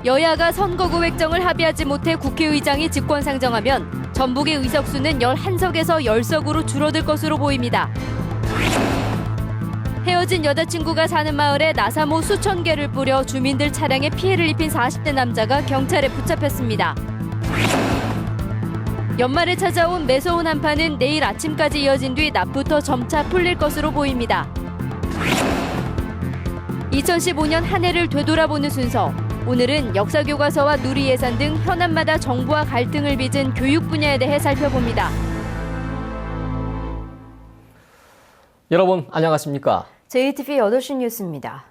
여야가 선거구 획정을 합의하지 못해 국회의장이 직권상정하면 전북의 의석수는 11석에서 10석으로 줄어들 것으로 보입니다. 헤어진 여자친구가 사는 마을에 나사모 수천 개를 뿌려 주민들 차량에 피해를 입힌 40대 남자가 경찰에 붙잡혔습니다. 연말에 찾아온 매서운 한파는 내일 아침까지 이어진 뒤 낮부터 점차 풀릴 것으로 보입니다. 2015년 한 해를 되돌아보는 순서. 오늘은 역사교과서와 누리예산 등 현안마다 정부와 갈등을 빚은 교육 분야에 대해 살펴봅니다. 여러분 안녕하십니까? JTV 8시 뉴스입니다.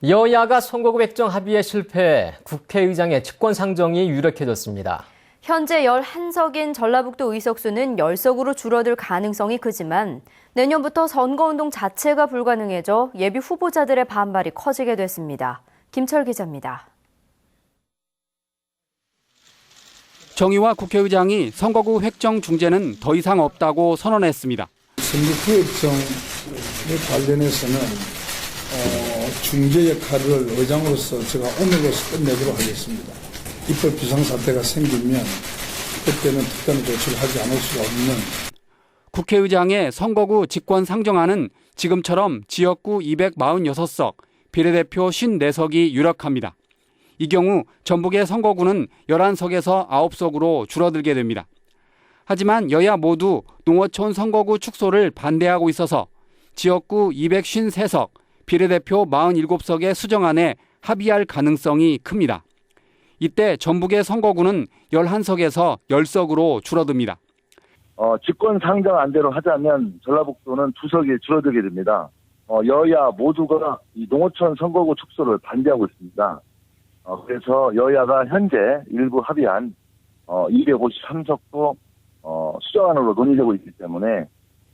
여야가 선거구 획정 합의에 실패해 국회의장의 직권상정이 유력해졌습니다. 현재 11석인 전라북도 의석수는 10석으로 줄어들 가능성이 크지만 내년부터 선거운동 자체가 불가능해져 예비 후보자들의 반발이 커지게 됐습니다. 김철 기자입니다. 정의화 국회의장이 선거구 획정 중재는 더 이상 없다고 선언했습니다. 선거구 획정에 관련해서는 중재 역할을 의장으로서 제가 오늘로서 끝내도록 하겠습니다. 입법 비상사태가 생기면 그때는 특단 조치를 하지 않을 수가 없는. 국회의장의 선거구 직권 상정안은 지금처럼 지역구 246석, 비례대표 54석이 유력합니다. 이 경우 전북의 선거구는 11석에서 9석으로 줄어들게 됩니다. 하지만 여야 모두 농어촌 선거구 축소를 반대하고 있어서 지역구 253석, 비례대표 47석의 수정안에 합의할 가능성이 큽니다. 이때 전북의 선거구는 11석에서 10석으로 줄어듭니다. 직권 상정안대로 하자면 전라북도는 2석이 줄어들게 됩니다. 여야 모두가 이 농어촌 선거구 축소를 반대하고 있습니다. 그래서 여야가 현재 일부 합의한 253석도 수정안으로 논의되고 있기 때문에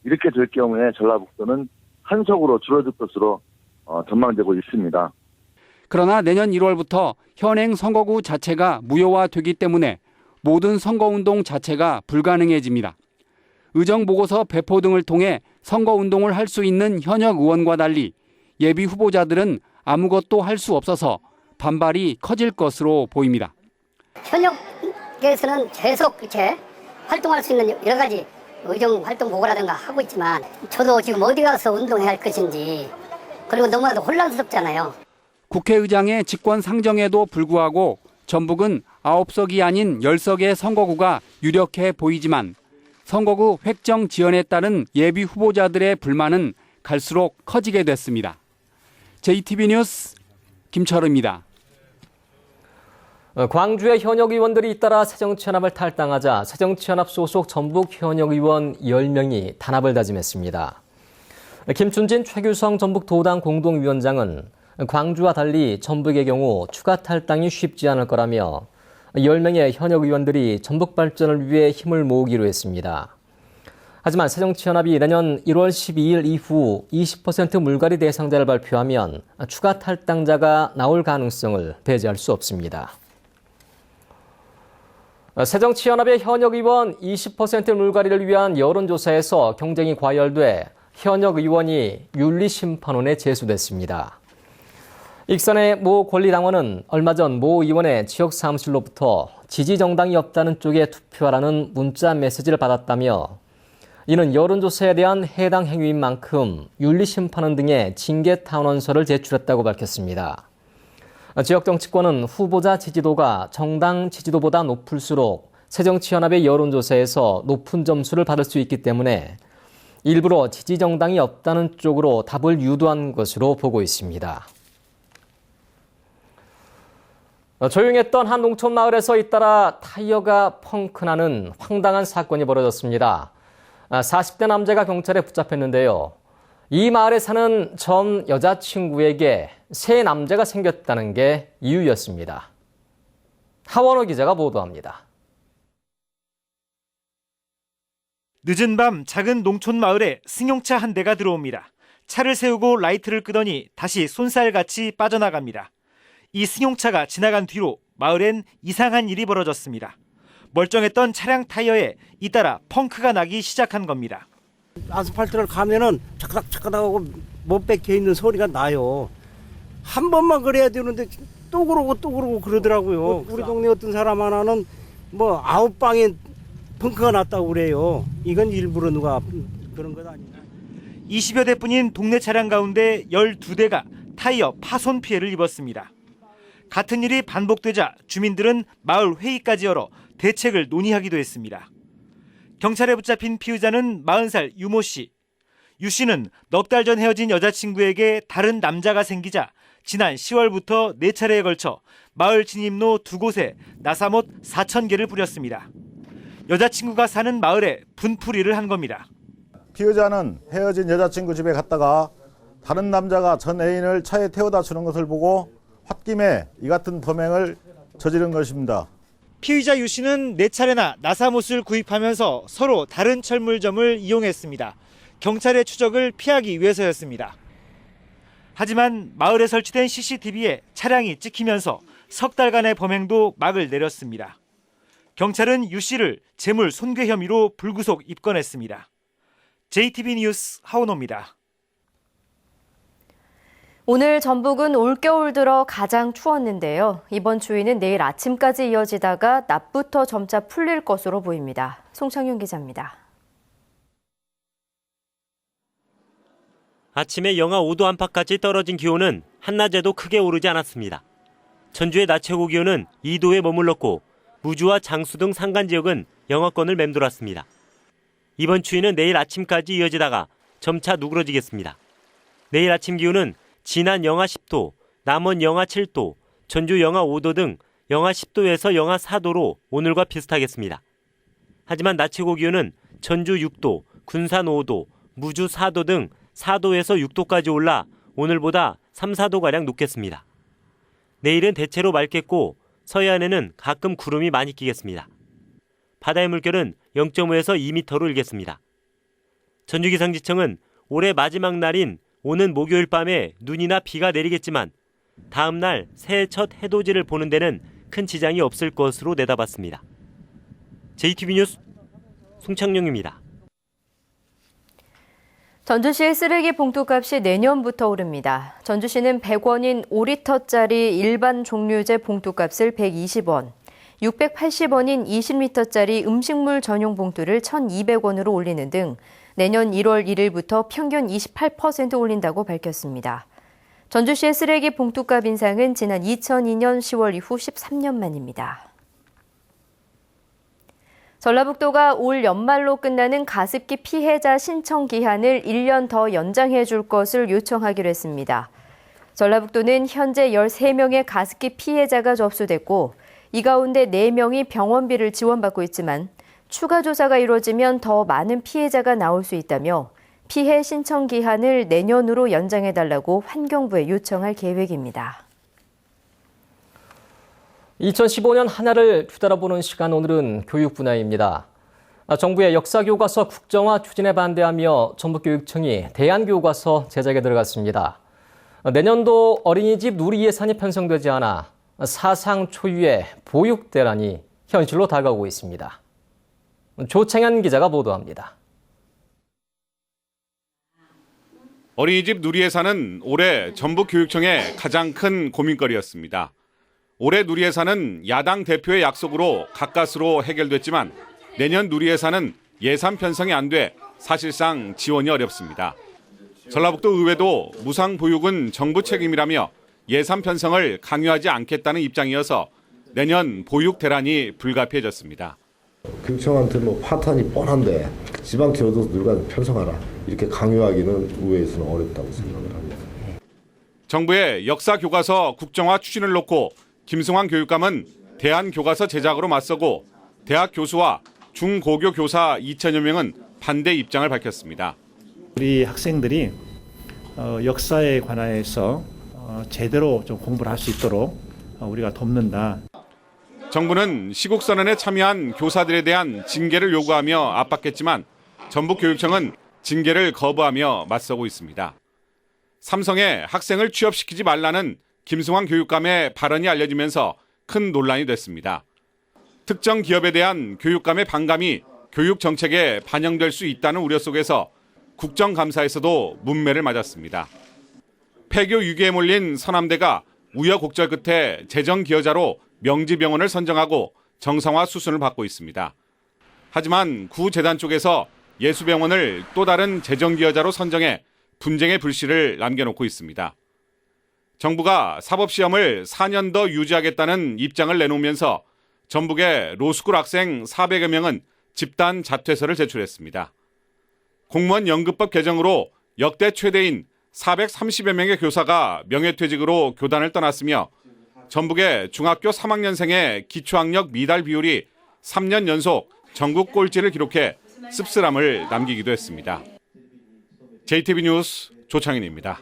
이렇게 될 경우에 전라북도는 1석으로 줄어들 것으로 전망되고 있습니다. 그러나 내년 1월부터 현행 선거구 자체가 무효화되기 때문에 모든 선거운동 자체가 불가능해집니다. 의정보고서 배포 등을 통해 선거운동을 할 수 있는 현역 의원과 달리 예비 후보자들은 아무것도 할 수 없어서 반발이 커질 것으로 보입니다. 현역에서는 계속 이렇게 활동할 수 있는 여러 가지 의정 활동 보고라든가 하고 있지만 저도 지금 어디 가서 운동해야 할 것인지 그리고 너무나도 혼란스럽잖아요. 국회의장의 직권 상정에도 불구하고 전북은 9석이 아닌 10석의 선거구가 유력해 보이지만 선거구 획정 지연에 따른 예비 후보자들의 불만은 갈수록 커지게 됐습니다. JTB 뉴스 김철우입니다. 광주의 현역 의원들이 잇따라 새정치연합을 탈당하자 새정치연합 소속 전북 현역 의원 10명이 단합을 다짐했습니다. 김춘진 최규성 전북 도당 공동위원장은 광주와 달리 전북의 경우 추가 탈당이 쉽지 않을 거라며 10명의 현역 의원들이 전북 발전을 위해 힘을 모으기로 했습니다. 하지만 새정치연합이 내년 1월 12일 이후 20% 물갈이 대상자를 발표하면 추가 탈당자가 나올 가능성을 배제할 수 없습니다. 새정치연합의 현역 의원 20% 물갈이를 위한 여론조사에서 경쟁이 과열돼 현역 의원이 윤리심판원에 제소됐습니다. 익산의 모 권리당원은 얼마 전 모 의원의 지역 사무실로부터 지지 정당이 없다는 쪽에 투표하라는 문자 메시지를 받았다며 이는 여론조사에 대한 해당 행위인 만큼 윤리심판원 등의 징계 탄원서를 제출했다고 밝혔습니다. 지역 정치권은 후보자 지지도가 정당 지지도보다 높을수록 새정치연합의 여론조사에서 높은 점수를 받을 수 있기 때문에 일부러 지지 정당이 없다는 쪽으로 답을 유도한 것으로 보고 있습니다. 조용했던 한 농촌 마을에서 잇따라 타이어가 펑크나는 황당한 사건이 벌어졌습니다. 40대 남자가 경찰에 붙잡혔는데요. 이 마을에 사는 전 여자친구에게 새 남자가 생겼다는 게 이유였습니다. 하원호 기자가 보도합니다. 늦은 밤 작은 농촌 마을에 승용차 한 대가 들어옵니다. 차를 세우고 라이트를 끄더니 다시 쏜살같이 빠져나갑니다. 이 승용차가 지나간 뒤로 마을엔 이상한 일이 벌어졌습니다. 멀쩡했던 차량 타이어에 잇따라 펑크가 나기 시작한 겁니다. 아스팔트를 가면은 차크닥차크닥하고 못 박혀 있는 소리가 나요. 한 번만 그래야 되는데 또 그러고 그러더라고요. 우리 동네 어떤 사람 하나는 뭐 9방에 펑크가 났다고 그래요. 이건 일부러 누가 그런 것 아니에요. 20여 대뿐인 동네 차량 가운데 12대가 타이어 파손 피해를 입었습니다. 같은 일이 반복되자 주민들은 마을 회의까지 열어 대책을 논의하기도 했습니다. 경찰에 붙잡힌 피의자는 40살 유모 씨. 유 씨는 넉 달 전 헤어진 여자친구에게 다른 남자가 생기자 지난 10월부터 4차례에 걸쳐 마을 진입로 2곳에 나사못 4,000개를 뿌렸습니다. 여자친구가 사는 마을에 분풀이를 한 겁니다. 피의자는 헤어진 여자친구 집에 갔다가 다른 남자가 전 애인을 차에 태워다 주는 것을 보고 홧김에 이 같은 범행을 저지른 것입니다. 피의자 유 씨는 4차례나 나사못을 구입하면서 서로 다른 철물점을 이용했습니다. 경찰의 추적을 피하기 위해서였습니다. 하지만 마을에 설치된 CCTV에 차량이 찍히면서 석 달간의 범행도 막을 내렸습니다. 경찰은 유 씨를 재물 손괴 혐의로 불구속 입건했습니다. JTB 뉴스 하은호입니다. 오늘 전북은 올겨울 들어 가장 추웠는데요. 이번 추위는 내일 아침까지 이어지다가 낮부터 점차 풀릴 것으로 보입니다. 송창윤 기자입니다. 아침에 영하 5도 안팎까지 떨어진 기온은 한낮에도 크게 오르지 않았습니다. 전주의 낮 최고 기온은 2도에 머물렀고 무주와 장수 등 산간 지역은 영하권을 맴돌았습니다. 이번 추위는 내일 아침까지 이어지다가 점차 누그러지겠습니다. 내일 아침 기온은 진안 영하 10도, 남원 영하 7도, 전주 영하 5도 등 영하 10도에서 영하 4도로 오늘과 비슷하겠습니다. 하지만 낮 최고 기온은 전주 6도, 군산 5도, 무주 4도 등 4도에서 6도까지 올라 오늘보다 3, 4도가량 높겠습니다. 내일은 대체로 맑겠고 서해안에는 가끔 구름이 많이 끼겠습니다. 바다의 물결은 0.5에서 2m로 일겠습니다. 전주기상지청은 올해 마지막 날인 오는 목요일 밤에 눈이나 비가 내리겠지만 다음 날 새해 첫 해돋이를 보는 데는 큰 지장이 없을 것으로 내다봤습니다. JTB 뉴스 송창룡입니다. 전주시의 쓰레기 봉투값이 내년부터 오릅니다. 전주시는 100원인 5리터짜리 일반 종류제 봉투값을 120원, 680원인 20리터짜리 음식물 전용 봉투를 1,200원으로 올리는 등 내년 1월 1일부터 평균 28% 올린다고 밝혔습니다. 전주시의 쓰레기 봉투값 인상은 지난 2002년 10월 이후 13년 만입니다. 전라북도가 올 연말로 끝나는 가습기 피해자 신청 기한을 1년 더 연장해 줄 것을 요청하기로 했습니다. 전라북도는 현재 13명의 가습기 피해자가 접수됐고 이 가운데 4명이 병원비를 지원받고 있지만 추가 조사가 이루어지면 더 많은 피해자가 나올 수 있다며 피해 신청 기한을 내년으로 연장해달라고 환경부에 요청할 계획입니다. 2015년 한 해를 뒤돌아보는 시간, 오늘은 교육 분야입니다. 정부의 역사교과서 국정화 추진에 반대하며 전북교육청이 대안교과서 제작에 들어갔습니다. 내년도 어린이집 누리 예산이 편성되지 않아 사상 초유의 보육 대란이 현실로 다가오고 있습니다. 조창현 기자가 보도합니다. 어린이집 누리 예산은 올해 전북교육청의 가장 큰 고민거리였습니다. 올해 누리 예산은 야당 대표의 약속으로 가까스로 해결됐지만 내년 누리 예산은 예산 편성이 안 돼 사실상 지원이 어렵습니다. 전라북도 의회도 무상 보육은 정부 책임이라며 예산 편성을 강요하지 않겠다는 입장이어서 내년 보육 대란이 불가피해졌습니다. 교육청한테 뭐 파탄이 뻔한데 지방 지역도 누가 편성하라 이렇게 강요하기는 의회에서는 어렵다고 생각을 합니다. 정부의 역사교과서 국정화 추진을 놓고 김승환 교육감은 대안교과서 제작으로 맞서고 대학 교수와 중고교 교사 2천여 명은 반대 입장을 밝혔습니다. 우리 학생들이 역사에 관해서 제대로 좀 공부를 할 수 있도록 우리가 돕는다. 정부는 시국선언에 참여한 교사들에 대한 징계를 요구하며 압박했지만 전북교육청은 징계를 거부하며 맞서고 있습니다. 삼성에 학생을 취업시키지 말라는 김승환 교육감의 발언이 알려지면서 큰 논란이 됐습니다. 특정 기업에 대한 교육감의 반감이 교육 정책에 반영될 수 있다는 우려 속에서 국정감사에서도 문매를 맞았습니다. 폐교 위기에 몰린 서남대가 우여곡절 끝에 재정 기여자로 명지병원을 선정하고 정상화 수순을 받고 있습니다. 하지만 구 재단 쪽에서 예수병원을 또 다른 재정 기여자로 선정해 분쟁의 불씨를 남겨놓고 있습니다. 정부가 사법시험을 4년 더 유지하겠다는 입장을 내놓으면서 전북의 로스쿨 학생 400여 명은 집단 자퇴서를 제출했습니다. 공무원 연금법 개정으로 역대 최대인 430여 명의 교사가 명예퇴직으로 교단을 떠났으며 전북의 중학교 3학년생의 기초학력 미달 비율이 3년 연속 전국 꼴찌를 기록해 씁쓸함을 남기기도 했습니다. JTB 뉴스 조창인입니다.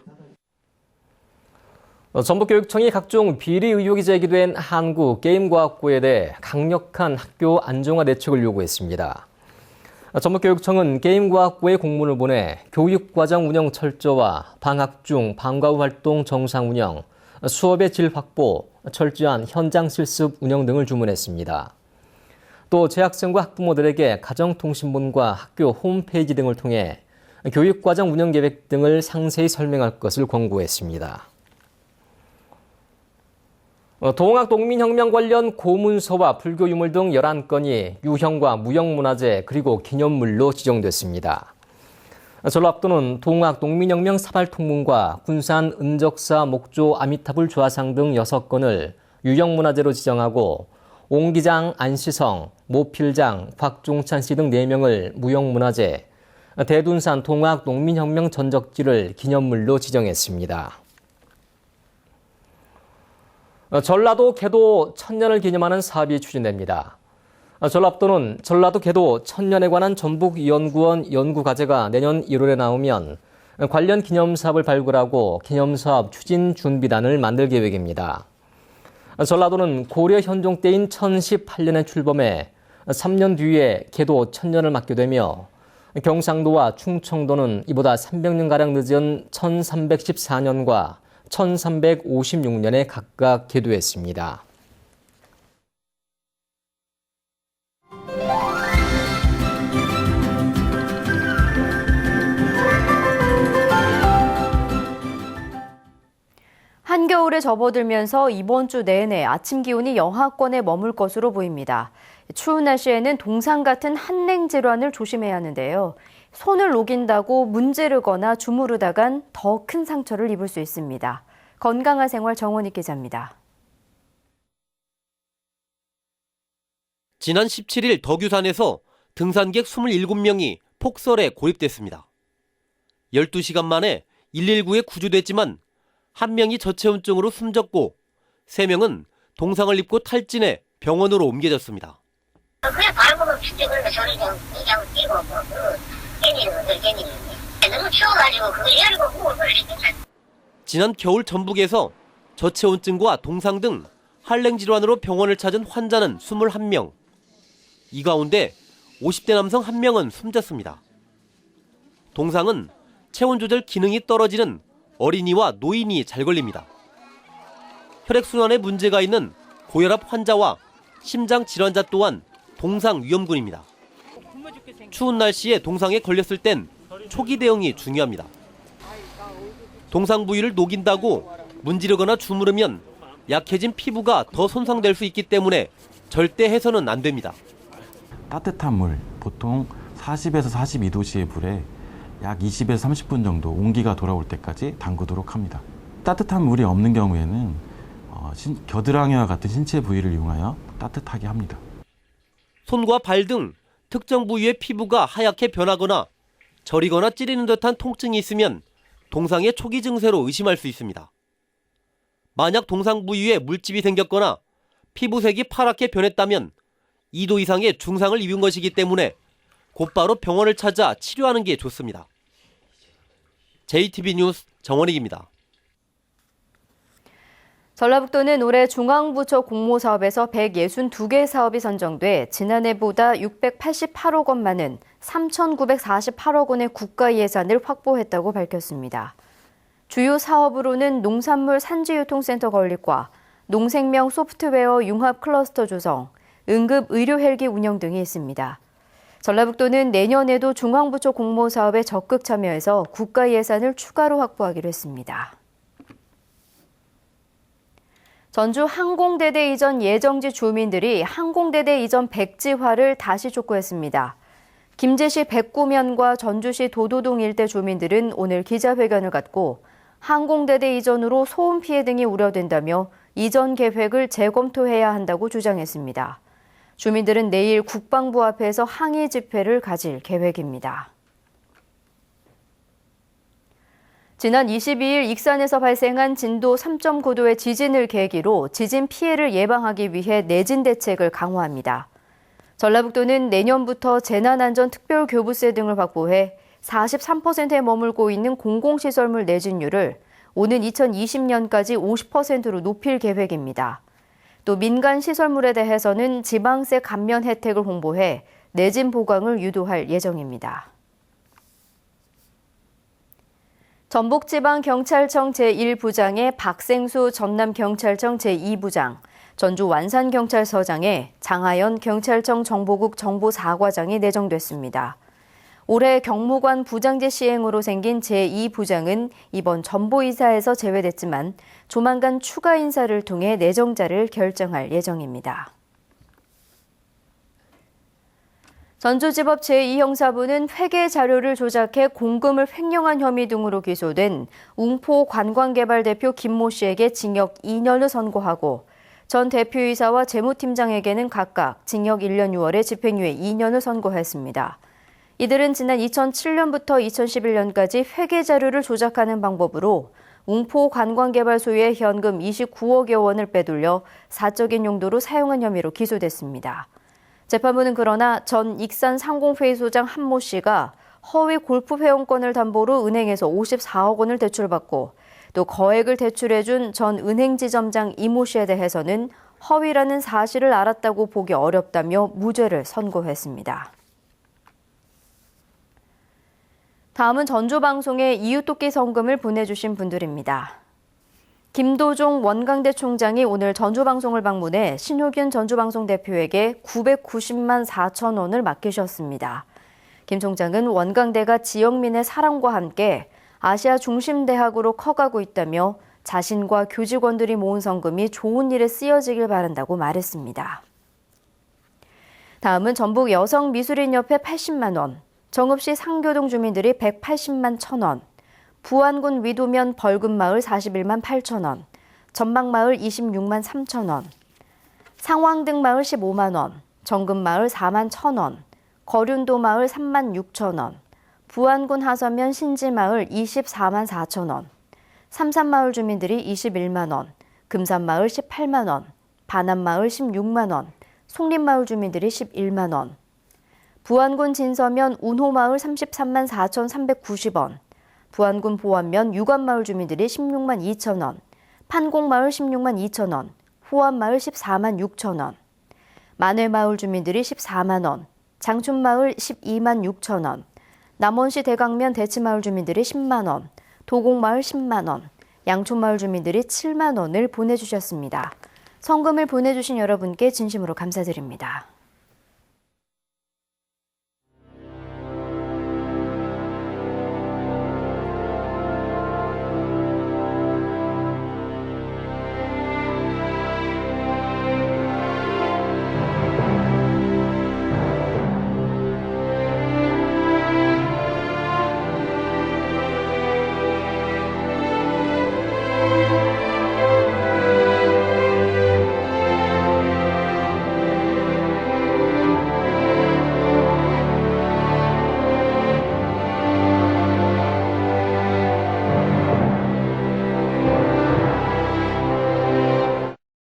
전북교육청이 각종 비리 의혹이 제기된 한국게임과학부에 대해 강력한 학교 안정화 대책을 요구했습니다. 전북교육청은 게임과학부에 공문을 보내 교육과정 운영 철저화, 방학 중 방과 후 활동 정상 운영, 수업의 질 확보, 철저한 현장 실습 운영 등을 주문했습니다. 또 재학생과 학부모들에게 가정통신본과 학교 홈페이지 등을 통해 교육과정 운영 계획 등을 상세히 설명할 것을 권고했습니다. 동학 농민혁명 관련 고문서와 불교 유물 등 11건이 유형과 무형문화재 그리고 기념물로 지정됐습니다. 전라북도는 동학 농민혁명 사발통문과 군산 은적사 목조 아미타불 조화상 등 6건을 유형문화재로 지정하고 옹기장 안시성, 모필장, 곽종찬 씨 등 4명을 무형문화재, 대둔산 동학 농민혁명 전적지를 기념물로 지정했습니다. 전라도 개도 1000년을 기념하는 사업이 추진됩니다. 전라북도는 전라도 개도 1000년에 관한 전북연구원 연구과제가 내년 1월에 나오면 관련 기념사업을 발굴하고 기념사업 추진 준비단을 만들 계획입니다. 전라도는 고려 현종 때인 1018년에 출범해 3년 뒤에 개도 1000년을 맞게 되며 경상도와 충청도는 이보다 300년가량 늦은 1314년과 1356년에 각각 개도했습니다. 한겨울에 접어들면서 이번 주 내내 아침 기온이 영하권에 머물 것으로 보입니다. 추운 날씨에는 동상 같은 한랭 질환을 조심해야 하는데요. 손을 녹인다고 문지르거나 주무르다간 더 큰 상처를 입을 수 있습니다. 건강한 생활 정원익 기자입니다. 지난 17일 덕유산에서 등산객 27명이 폭설에 고립됐습니다. 12시간 만에 119에 구조됐지만 1명이 저체온증으로 숨졌고 3명은 동상을 입고 탈진해 병원으로 옮겨졌습니다. 그냥 발목을 핏대 걸고 저를 그냥 뛰고 깨니는 너무 추워가지고 그거 열고 목을 걸리니까. 지난 겨울 전북에서 저체온증과 동상 등 한랭 질환으로 병원을 찾은 환자는 21명. 이 가운데 50대 남성 1명은 숨졌습니다. 동상은 체온 조절 기능이 떨어지는 어린이와 노인이 잘 걸립니다. 혈액순환에 문제가 있는 고혈압 환자와 심장 질환자 또한 동상 위험군입니다. 추운 날씨에 동상에 걸렸을 땐 초기 대응이 중요합니다. 동상 부위를 녹인다고 문지르거나 주무르면 약해진 피부가 더 손상될 수 있기 때문에 절대 해서는 안 됩니다. 따뜻한 물, 보통 40에서 42도씨의 물에 약 20에서 30분 정도 온기가 돌아올 때까지 담그도록 합니다. 따뜻한 물이 없는 경우에는 겨드랑이와 같은 신체 부위를 이용하여 따뜻하게 합니다. 손과 발 등 특정 부위의 피부가 하얗게 변하거나 저리거나 찌르는 듯한 통증이 있으면 동상의 초기 증세로 의심할 수 있습니다. 만약 동상 부위에 물집이 생겼거나 피부색이 파랗게 변했다면 2도 이상의 중상을 입은 것이기 때문에 곧바로 병원을 찾아 치료하는 게 좋습니다. JTB 뉴스 정원익입니다. 전라북도는 올해 중앙부처 공모사업에서 162개 사업이 선정돼 지난해보다 688억 원 많은 3,948억 원의 국가 예산을 확보했다고 밝혔습니다. 주요 사업으로는 농산물 산지유통센터 건립과 농생명 소프트웨어 융합 클러스터 조성, 응급 의료 헬기 운영 등이 있습니다. 전라북도는 내년에도 중앙부처 공모사업에 적극 참여해서 국가 예산을 추가로 확보하기로 했습니다. 전주 항공대대 이전 예정지 주민들이 항공대대 이전 백지화를 다시 촉구했습니다. 김제시 백구면과 전주시 도도동 일대 주민들은 오늘 기자회견을 갖고 항공대대 이전으로 소음 피해 등이 우려된다며 이전 계획을 재검토해야 한다고 주장했습니다. 주민들은 내일 국방부 앞에서 항의 집회를 가질 계획입니다. 지난 22일 익산에서 발생한 진도 3.9도의 지진을 계기로 지진 피해를 예방하기 위해 내진 대책을 강화합니다. 전라북도는 내년부터 재난안전특별교부세 등을 확보해 43%에 머물고 있는 공공시설물 내진율을 오는 2020년까지 50%로 높일 계획입니다. 또 민간 시설물에 대해서는 지방세 감면 혜택을 홍보해 내진 보강을 유도할 예정입니다. 전북지방경찰청 제1부장에 박생수 전남경찰청 제2부장, 전주 완산경찰서장에 장하연 경찰청 정보국 정보사과장이 내정됐습니다. 올해 경무관 부장제 시행으로 생긴 제2부장은 이번 전보이사에서 제외됐지만 조만간 추가 인사를 통해 내정자를 결정할 예정입니다. 전주지법 제2형사부는 회계 자료를 조작해 공금을 횡령한 혐의 등으로 기소된 웅포 관광개발 대표 김모 씨에게 징역 2년을 선고하고 전 대표이사와 재무팀장에게는 각각 징역 1년 6월에 집행유예 2년을 선고했습니다. 이들은 지난 2007년부터 2011년까지 회계 자료를 조작하는 방법으로 웅포 관광개발 소유의 현금 29억여 원을 빼돌려 사적인 용도로 사용한 혐의로 기소됐습니다. 재판부는 그러나 전 익산 상공회의 소장 한모 씨가 허위 골프 회원권을 담보로 은행에서 54억 원을 대출받고 또 거액을 대출해준 전 은행지점장 이모 씨에 대해서는 허위라는 사실을 알았다고 보기 어렵다며 무죄를 선고했습니다. 다음은 전주방송에 이웃돕기 성금을 보내주신 분들입니다. 김도종 원광대 총장이 오늘 전주방송을 방문해 신효균 전주방송 대표에게 990만 4천 원을 맡기셨습니다. 김 총장은 원광대가 지역민의 사랑과 함께 아시아 중심 대학으로 커가고 있다며 자신과 교직원들이 모은 성금이 좋은 일에 쓰여지길 바란다고 말했습니다. 다음은 전북 여성미술인협회 80만 원, 정읍시 상교동 주민들이 180만 1,000원, 부안군 위도면 벌금마을 41만 8천 원, 전방마을 26만 3천 원, 상왕등마을 15만 원, 정금마을 4만 1,000원, 거륜도마을 3만 6천 원, 부안군 하서면 신지마을 24만 4천 원, 삼산마을 주민들이 21만 원, 금산마을 18만 원, 반암마을 16만 원, 송림마을 주민들이 11만 원, 부안군 진서면 운호마을 33만 4,390원, 부안군 보안면 유관마을 주민들이 16만 2천 원, 판곡마을 16만 2천 원, 호안마을 14만 6천 원, 만회마을 주민들이 14만 원, 장춘마을 12만 6천 원, 남원시 대강면 대치마을 주민들이 10만 원, 도곡마을 10만 원, 양촌마을 주민들이 7만 원을 보내주셨습니다. 성금을 보내주신 여러분께 진심으로 감사드립니다.